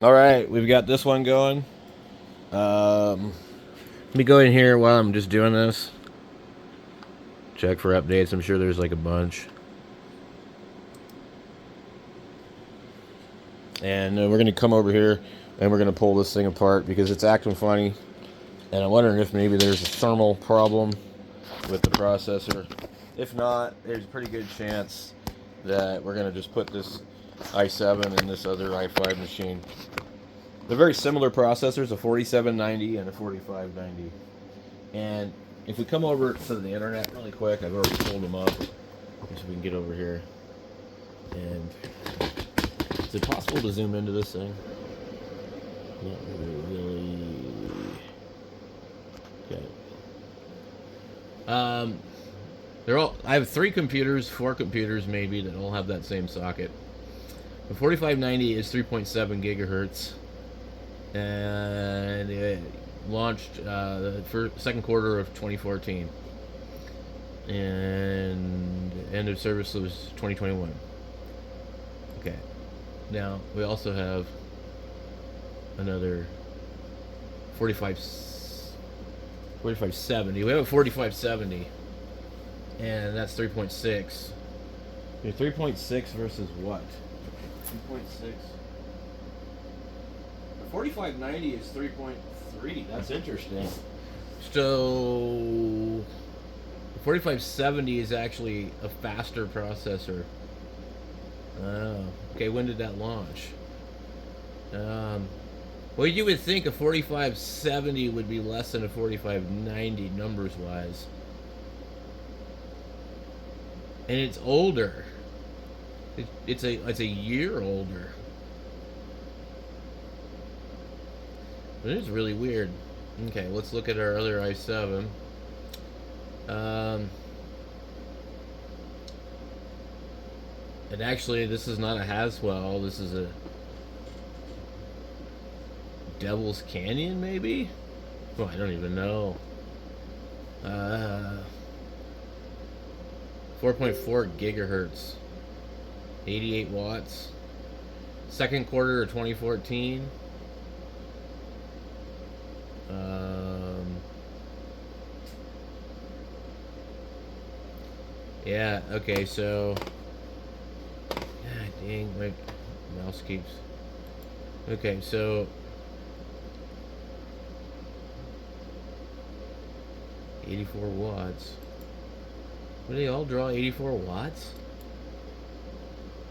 All right, we've got this one going. Let me go in here while I'm just doing this. Check for updates. I'm sure there's like a bunch. And we're going to come over here and we're going to pull this thing apart because it's acting funny. And I'm wondering if maybe there's a thermal problem with the processor. If not, there's a pretty good chance that we're going to just put this i7 in this other i5 machine. They're very similar processors, a 4790 and a 4590. And if we come over to the internet really quick, I've already pulled them up, so we can get over here. And is it possible to zoom into this thing? Not really. Okay. They're all. I have 4 computers maybe that all have that same socket. The 4590 is 3.7 gigahertz, and it launched the second quarter of 2014, and end of service was 2021. Okay. Now we also have another 4570. We have a 4570, and that's 3.6. 3.6 versus what? 3.6. The 4590 is 3.3. That's interesting. So the 4570 is actually a faster processor. Oh, okay. When did that launch? Well, you would think a 4570 would be less than a 4590 numbers wise. And it's older. It's a year older. It is really weird. Okay, let's look at our other i7. And actually, this is not a Haswell. This is a Devil's Canyon, maybe? Oh, I don't even know. 4.4 gigahertz. 88 watts. Second quarter of 2014. Yeah, okay, so... God dang, my mouse keeps... Okay, so... 84 watts. Do they all draw 84 watts?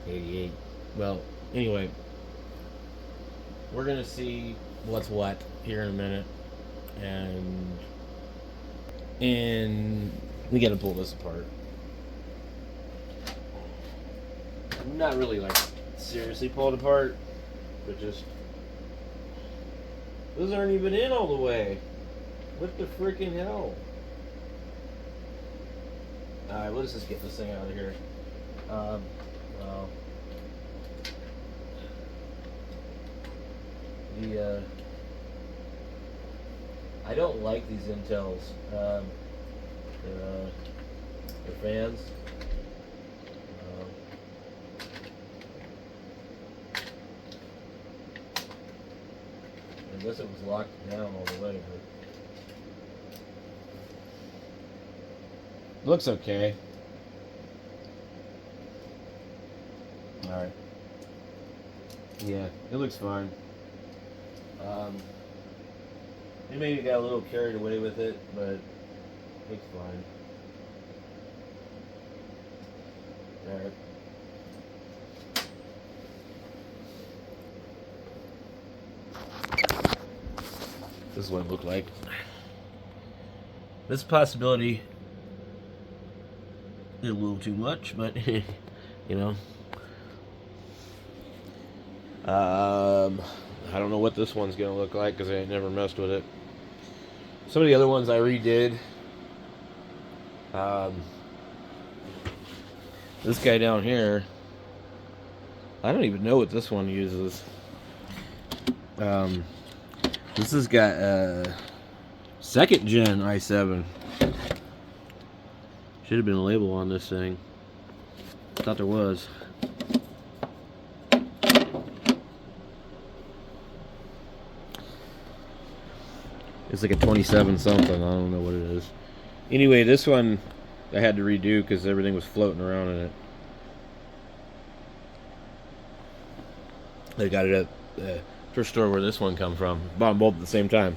88. Well, anyway, we're gonna see what's what here in a minute, and we gotta pull this apart. Not really like seriously pull it apart, but just those aren't even in all the way. What the freaking hell? Alright, let's just get this thing out of here. Well, I don't like these Intels. They're fans. I guess it was locked down all the way. But looks okay. Alright. Yeah, it looks fine. They maybe got a little carried away with it, but it looks fine. Alright. This is what it looked like. This possibility is a little too much, but you know. I don't know what this one's gonna look like because I never messed with it. Some of the other ones I redid. This guy down here, I don't even know what this one uses. This has got a 2nd gen i7. Should have been a label on this thing. Thought there was. It's like a 27 something. I don't know what it is. Anyway, this one I had to redo because everything was floating around in it. They got it at the first store where this one come from. Bought them both at the same time.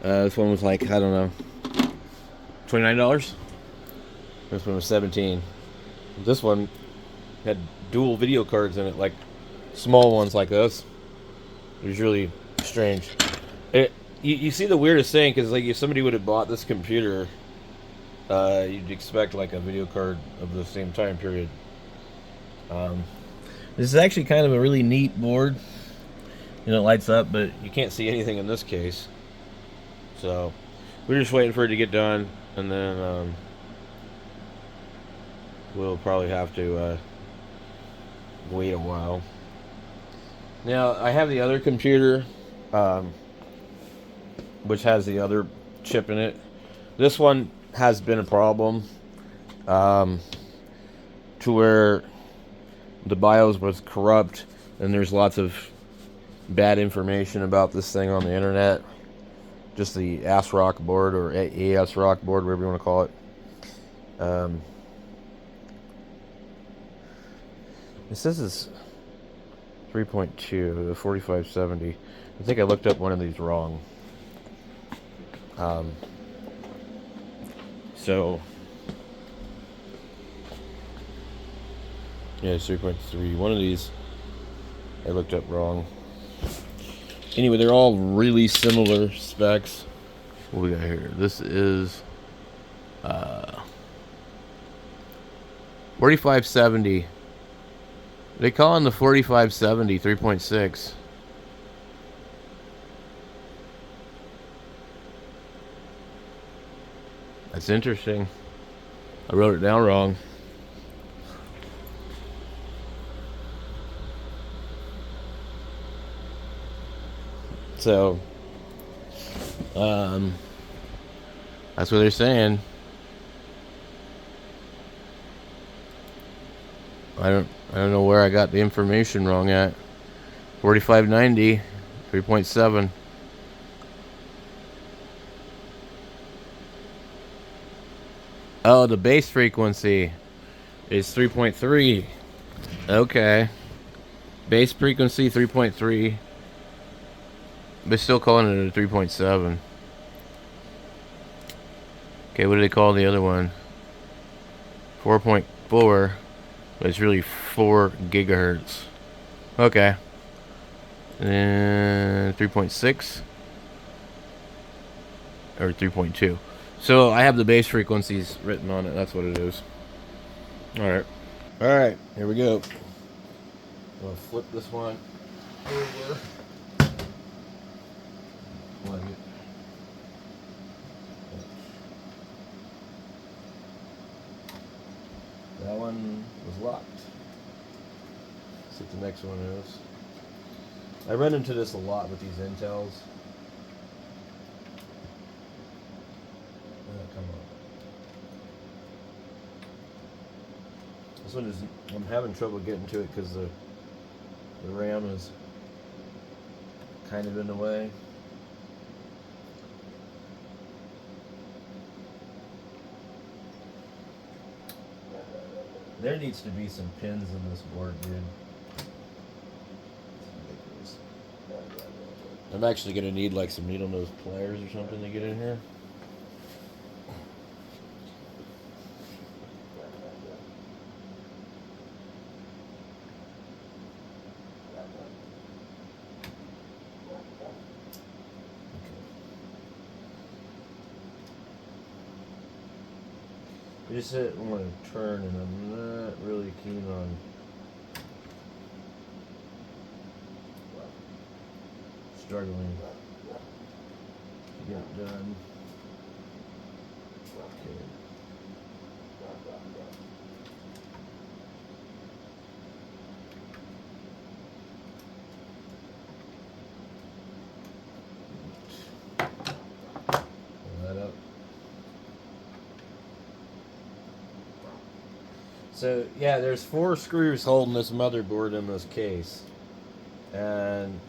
This one was like, I don't know, $29. This one was $17. This one had dual video cards in it, like small ones like this. It was really strange. You see the weirdest thing, because like if somebody would have bought this computer, you'd expect like a video card of the same time period. This is actually kind of a really neat board. You know, it lights up, but you can't see anything in this case. So we're just waiting for it to get done, and then we'll probably have to wait a while. Now I have the other computer, which has the other chip in it. This one has been a problem, to where the BIOS was corrupt, and there's lots of bad information about this thing on the internet. Just the ASRock board, or ASRock board, whatever you want to call it. It says it's 3.2, the 4570. I think I looked up one of these wrong. So yeah, it's 3.3. One of these I looked up wrong. Anyway, they're all really similar specs. What we got here? This is 4570. They call it the 4570 3.6. That's interesting. I wrote it down wrong. So, that's what they're saying. I don't know where I got the information wrong at. 4590, 3.7. Oh, the base frequency is 3.3. Okay. Base frequency 3.3. They're still calling it a 3.7. Okay, what do they call the other one? 4.4. But it's really 4 gigahertz. Okay. And 3.6. Or 3.2. So I have the base frequencies written on it. That's what it is. Alright. Alright, here we go. I'm going to flip this one over. Plug it. That one was locked. Let's see what the next one is. I run into this a lot with these Intels. Come on. This one is, I'm having trouble getting to it because the RAM is kind of in the way. There needs to be some pins in this board, dude. It's ridiculous. I'm actually going to need like some needle nose pliers or something to get in here. I just want to turn, and I'm not really keen on struggling to get it done. Okay. So yeah, there's 4 screws holding this motherboard in this case, and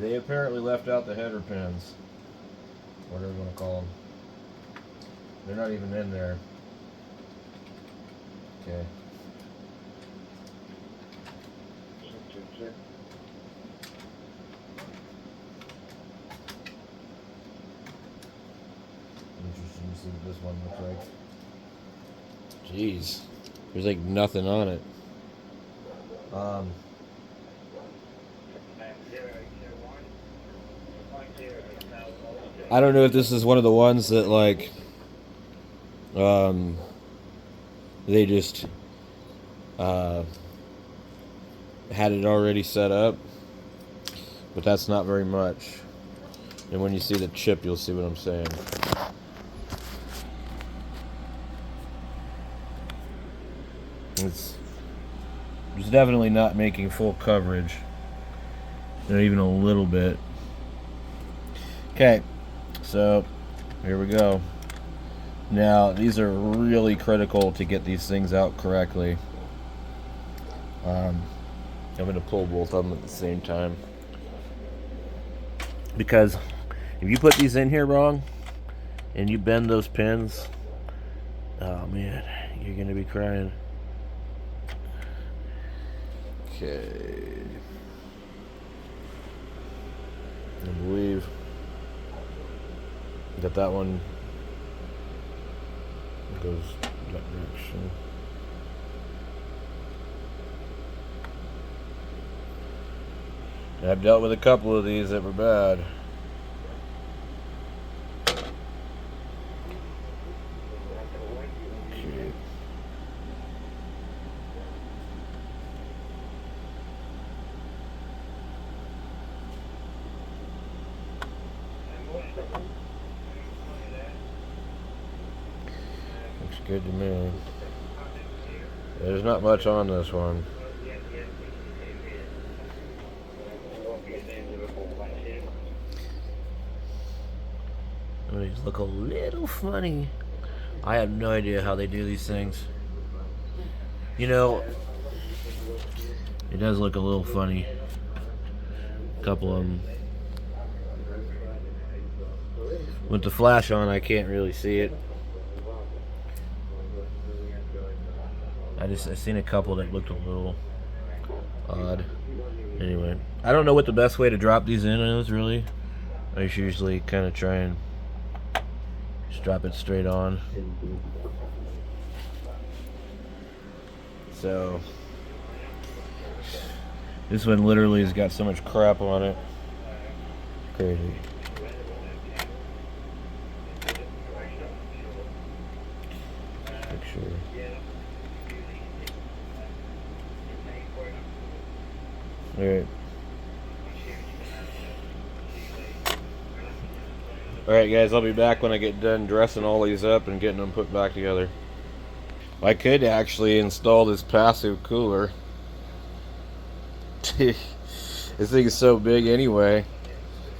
They apparently left out the header pins, whatever you want to call them. They're not even in there. Okay. Interesting to see what this one looks like. Jeez, there's like nothing on it. I don't know if this is one of the ones that like they just had it already set up, but that's not very much. And when you see the chip, you'll see what I'm saying. It's definitely not making full coverage, not even a little bit. Okay, so here we go. Now these are really critical to get these things out correctly. I'm going to pull both of them at the same time, because if you put these in here wrong and you bend those pins, oh man, you're going to be crying. Okay, I believe that one goes that direction. I've dealt with a couple of these that were bad. Okay. Looks good to me. There's not much on this one. These look a little funny. I have no idea how they do these things. You know, it does look a little funny. A couple of them. With the flash on, I can't really see it. I seen a couple that looked a little odd. Anyway, I don't know what the best way to drop these in is, really. I just usually kind of try and just drop it straight on. So this one literally has got so much crap on it. Crazy. Make sure. Alright. Alright guys, I'll be back when I get done dressing all these up and getting them put back together. I could actually install this passive cooler. This thing is so big anyway.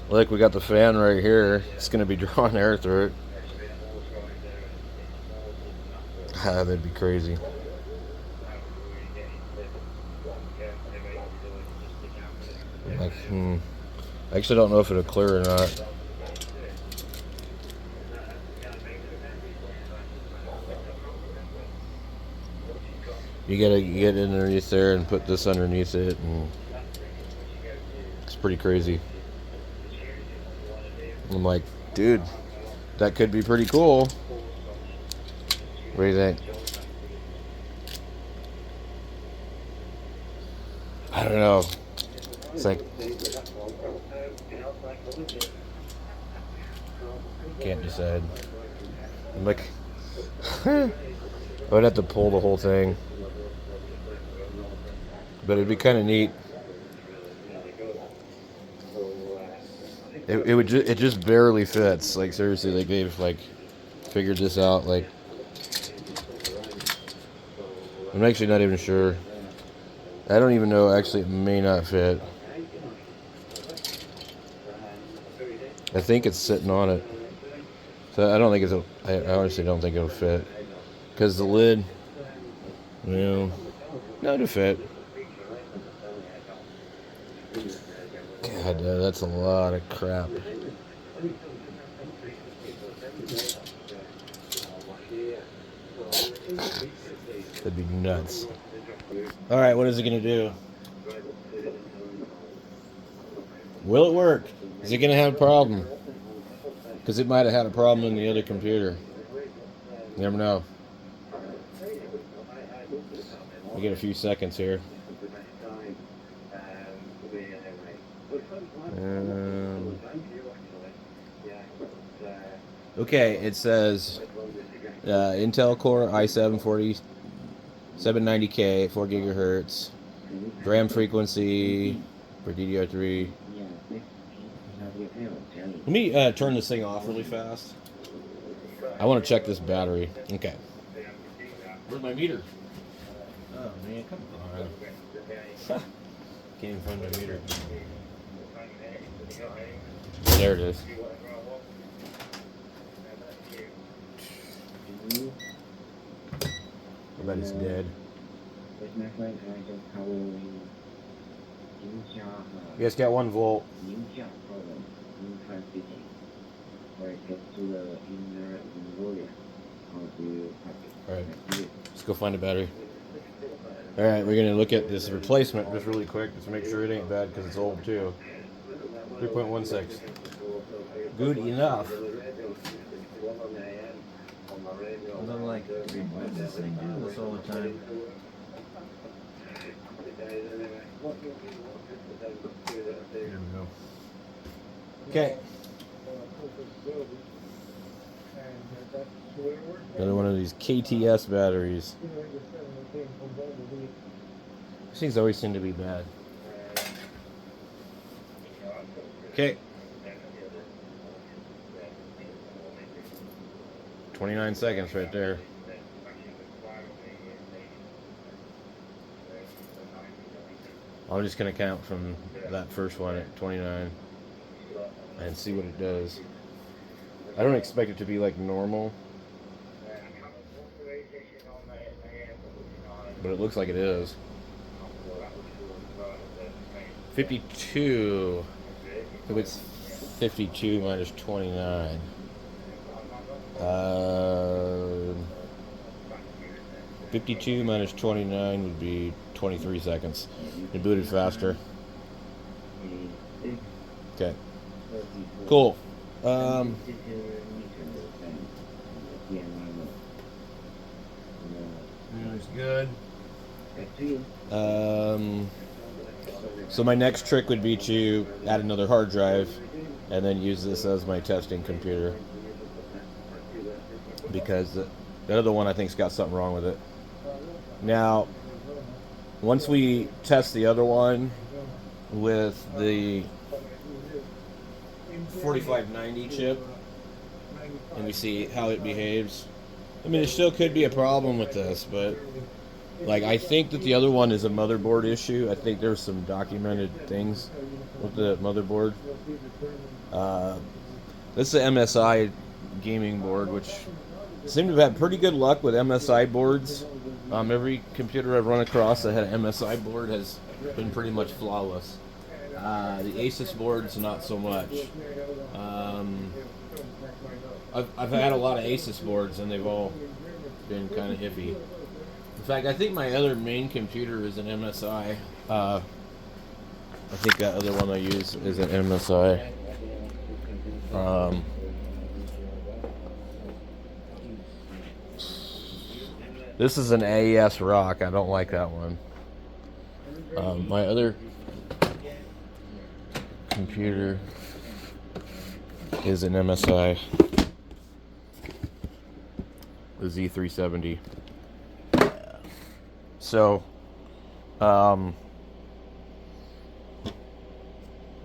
Look, we got the fan right here. It's going to be drawing air through it. Ah, that'd be crazy. Like, I actually don't know if it'll clear or not. You gotta get underneath there and put this underneath it, and it's pretty crazy. I'm like, dude, that could be pretty cool. What do you think? I don't know. It's like, can't decide. I'm like, I would have to pull the whole thing, but it'd be kind of neat. It just barely fits. Like seriously, like they've like figured this out. Like, I'm actually not even sure. I don't even know. Actually, it may not fit. I think it's sitting on it. So I don't think I honestly don't think it'll fit. Because the lid, well, no, it'll fit. God, that's a lot of crap. That'd be nuts. All right, what is it gonna do? Will it work? Is it gonna have a problem? Because it might have had a problem in the other computer. You never know. We get a few seconds here. Okay, it says Intel Core i7-4790K, 4 gigahertz, RAM frequency for DDR3. Let me turn this thing off really fast. I want to check this battery. Okay. Where's my meter? Oh man, come on. Can't even find my meter. There it is. I bet it's dead. You guys got 1 volt. Alright, let's go find a battery. Alright, we're going to look at this replacement just really quick, just to make sure it ain't bad because it's old too. 3.16. Good enough. I'm like, why does this thing do this all the time? There we go. Okay. Another one of these KTS batteries. These things always seem to be bad. Okay. 29 seconds right there. I'm just going to count from that first one at 29 and see what it does. I don't expect it to be like normal, but it looks like it is. 52. So it's 52 minus 29. 52 minus 29 would be 23 seconds. It booted faster. Okay. Cool. That's good. So my next trick would be to add another hard drive and then use this as my testing computer, because the other one I think's got something wrong with it. Now, once we test the other one with the 4590 chip and we see how it behaves, I mean, there still could be a problem with this, but like, I think that the other one is a motherboard issue. I think there's some documented things with the motherboard. This is an MSI gaming board, which seem to have had pretty good luck with MSI boards. Every computer I've run across that had an MSI board has been pretty much flawless. The Asus boards, not so much. I've had a lot of Asus boards, and they've all been kind of iffy. In fact, I think my other main computer is an MSI. I think that other one I use is an MSI. This is an AES Rock. I don't like that one. My other computer is an MSI, the Z370. So,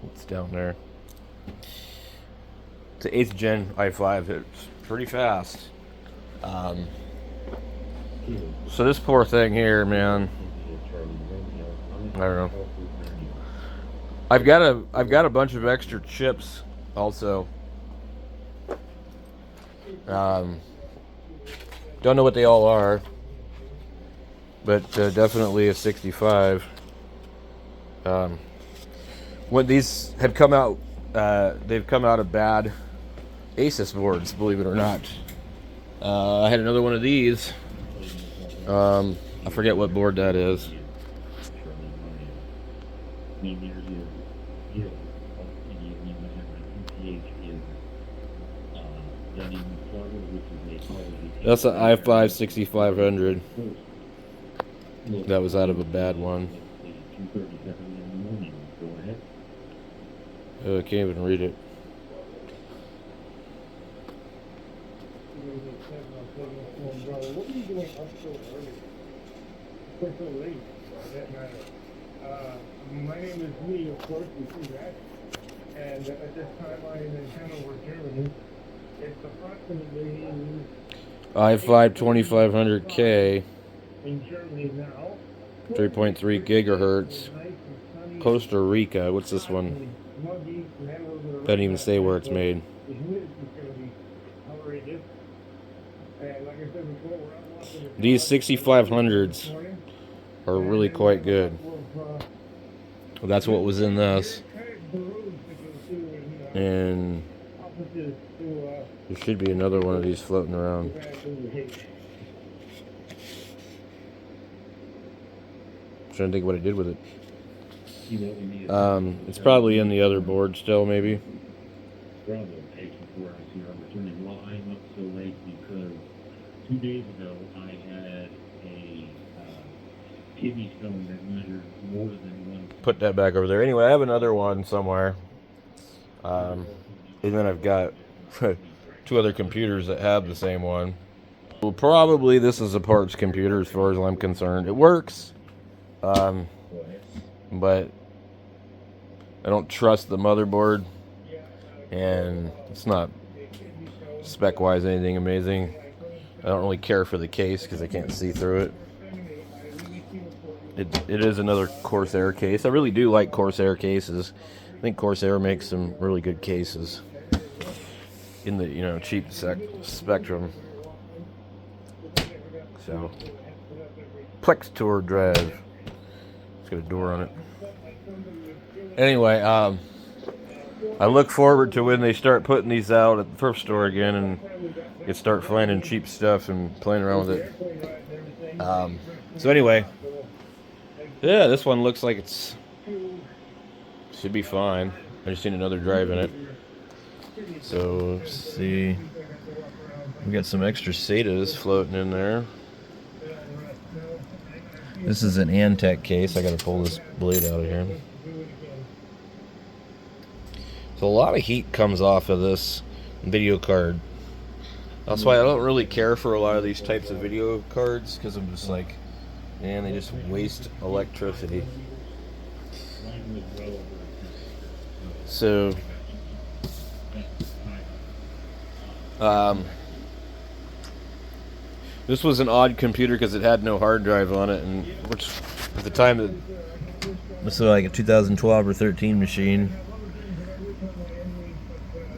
it's down there. It's an 8th gen i5. It's pretty fast. So this poor thing here, man. I don't know. I've got a bunch of extra chips also. Don't know what they all are, but definitely a 65. when these have come out, they've come out of bad Asus boards, believe it or not. I had another one of these. I forget what board that is. That's an i5-6500. That was out of a bad one. Oh, I can't even read it. What are you doing up so early? So late, for that matter. My name is Lee, of course, you see that. And at this time I am in Hanover, Germany. It's approximately i5-2500K, in Germany now. 3.3 gigahertz, Costa Rica. What's this one? Doesn't even say where it's made. These 6500s are really quite good. That's what was in this. And there should be another one of these floating around. I'm trying to think what I did with it. It's probably in the other board still, maybe. Well, I'm up so late because 2 days ago I had a kidney stone that measured more than 1. Put that back over there. Anyway, I have another one somewhere. And then I've got 2 other computers that have the same one. Well, probably this is a parts computer as far as I'm concerned. It works. But I don't trust the motherboard. And it's not spec-wise anything amazing. I don't really care for the case because I can't see through it. It is another Corsair case. I really do like Corsair cases. I think Corsair makes some really good cases in the cheap spectrum. So Plex Tour drive. It's got a door on it. Anyway, I look forward to when they start putting these out at the thrift store again and you start finding cheap stuff and playing around with it. So anyway, yeah, this one looks like it's should be fine. I just seen another drive in it. So let's see, we got some extra SATAs floating in there. This is an Antec case. I got to pull this blade out of here. So a lot of heat comes off of this video card. That's why I don't really care for a lot of these types of video cards, because I'm just like, man, they just waste electricity. So, this was an odd computer because it had no hard drive on it, and which at the time this was like a 2012 or 13 machine.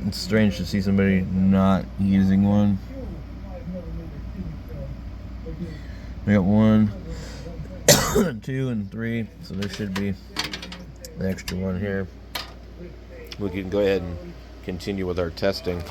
It's strange to see somebody not using one. We got 1, 2, and 3, so there should be an extra one here. We can go ahead and continue with our testing.